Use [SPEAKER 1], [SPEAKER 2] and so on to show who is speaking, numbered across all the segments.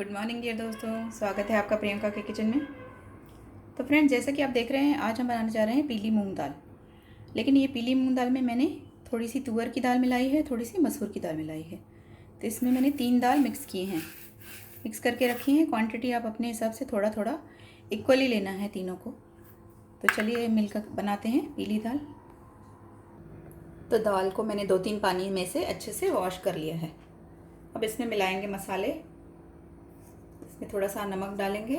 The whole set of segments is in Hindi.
[SPEAKER 1] गुड मॉर्निंग डियर दोस्तों, स्वागत है आपका प्रियंका के किचन में। तो फ्रेंड्स, जैसा कि आप देख रहे हैं, आज हम बनाने जा रहे हैं पीली मूंग दाल। लेकिन ये पीली मूंग दाल में मैंने थोड़ी सी तुअर की दाल मिलाई है, थोड़ी सी मसूर की दाल मिलाई है। तो इसमें मैंने 3 दाल मिक्स किए हैं, मिक्स करके रखी हैं। क्वांटिटी आप अपने हिसाब से थोड़ा थोड़ा इक्वली लेना है तीनों को। तो चलिए मिलकर बनाते हैं पीली दाल। तो दाल को मैंने 2-3 पानी में से अच्छे से वॉश कर लिया है। अब इसमें मिलाएंगे मसाले। इसमें थोड़ा सा नमक डालेंगे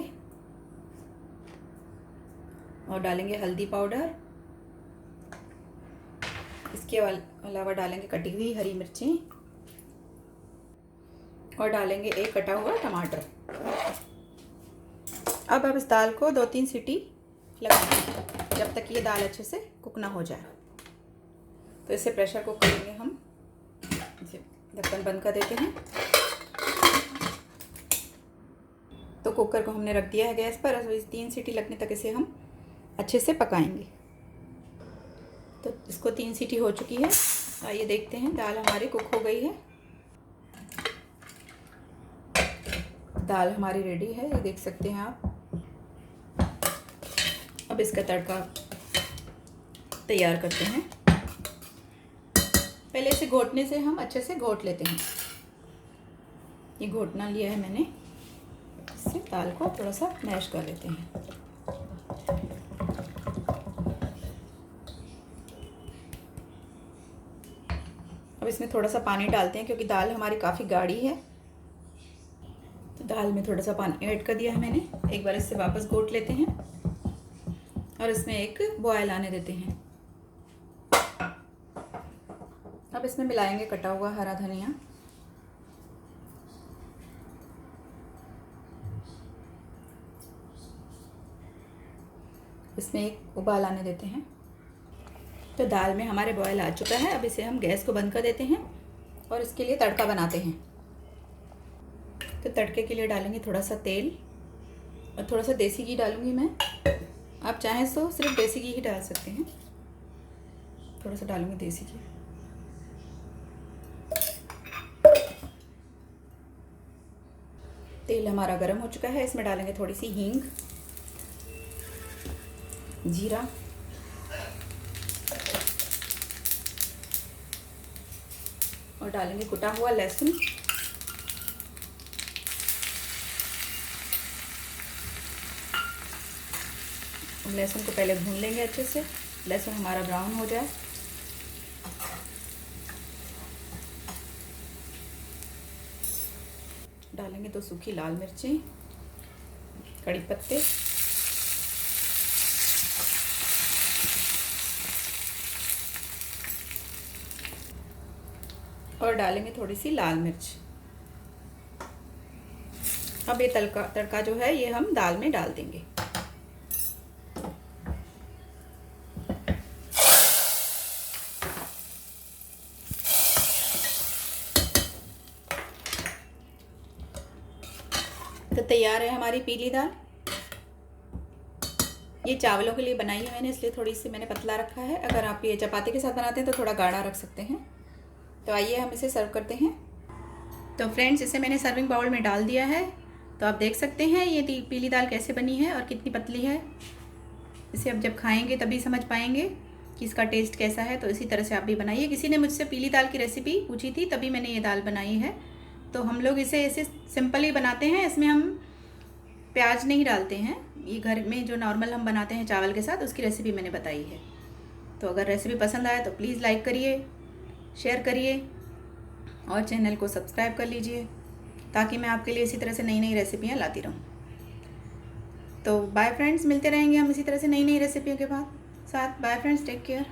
[SPEAKER 1] और डालेंगे हल्दी पाउडर। इसके अलावा डालेंगे कटी हुई हरी मिर्ची और डालेंगे एक कटा हुआ टमाटर। अब इस दाल को 2-3 सीटी लगाएंगे जब तक ये दाल अच्छे से कुक ना हो जाए। तो इसे प्रेशर कुक करेंगे हम। इसे ढक्कन बंद कर देते हैं। तो कुकर को हमने रख दिया है गैस पर। इस 3 सीटी लगने तक इसे हम अच्छे से पकाएंगे। तो इसको 3 सीटी हो चुकी है। आइए देखते हैं, दाल हमारी कुक हो गई है। दाल हमारी रेडी है, ये देख सकते हैं आप। अब इसका तड़का तैयार करते हैं। पहले इसे घोटने से हम अच्छे से घोट लेते हैं। ये घोटना लिया है मैंने। इससे दाल को थोड़ा सा मैश कर लेते हैं। अब इसमें थोड़ा सा पानी डालते हैं क्योंकि दाल हमारी काफ़ी गाढ़ी है। तो दाल में थोड़ा सा पानी ऐड कर दिया है मैंने। एक बार इससे वापस घोट लेते हैं और इसमें एक बॉयल आने देते हैं। अब इसमें मिलाएंगे कटा हुआ हरा धनिया। इसमें एक उबाल आने देते हैं। तो दाल में हमारे बॉयल आ चुका है। अब इसे हम गैस को बंद कर देते हैं और इसके लिए तड़का बनाते हैं। तो तड़के के लिए डालेंगे थोड़ा सा तेल और थोड़ा सा देसी घी डालूंगी मैं। आप चाहें तो सिर्फ देसी घी ही डाल सकते हैं। थोड़ा सा डालूंगी देसी घी। तेल हमारा गर्म हो चुका है। इसमें डालेंगे थोड़ी सी हींग, जीरा और डालेंगे कुटा हुआ लहसुन। लहसुन को पहले भून लेंगे अच्छे से। लहसुन हमारा ब्राउन हो जाए। डालेंगे 2 सूखी लाल मिर्चें, कड़ी पत्ते और डालेंगे थोड़ी सी लाल मिर्च। अब ये तड़का जो है ये हम दाल में डाल देंगे। तो तैयार है हमारी पीली दाल। ये चावलों के लिए बनाई है मैंने, इसलिए थोड़ी सी मैंने पतला रखा है। अगर आप ये चपाती के साथ बनाते हैं तो थोड़ा गाढ़ा रख सकते हैं। तो आइए हम इसे सर्व करते हैं। तो फ्रेंड्स, इसे मैंने सर्विंग बाउल में डाल दिया है। तो आप देख सकते हैं ये पीली दाल कैसे बनी है और कितनी पतली है। इसे अब जब खाएंगे तभी समझ पाएंगे कि इसका टेस्ट कैसा है। तो इसी तरह से आप भी बनाइए। किसी ने मुझसे पीली दाल की रेसिपी पूछी थी, तभी मैंने ये दाल बनाई है। तो हम लोग इसे ऐसे सिंपल ही बनाते हैं। इसमें हम प्याज नहीं डालते हैं। ये घर में जो नॉर्मल हम बनाते हैं चावल के साथ, उसकी रेसिपी मैंने बताई है। तो अगर रेसिपी पसंद आए तो प्लीज़ लाइक करिए, शेयर करिए और चैनल को सब्सक्राइब कर लीजिए ताकि मैं आपके लिए इसी तरह से नई नई रेसिपियाँ लाती रहूँ। तो बाय फ्रेंड्स, मिलते रहेंगे हम इसी तरह से नई नई रेसिपियों के साथ। Bye friends, take care.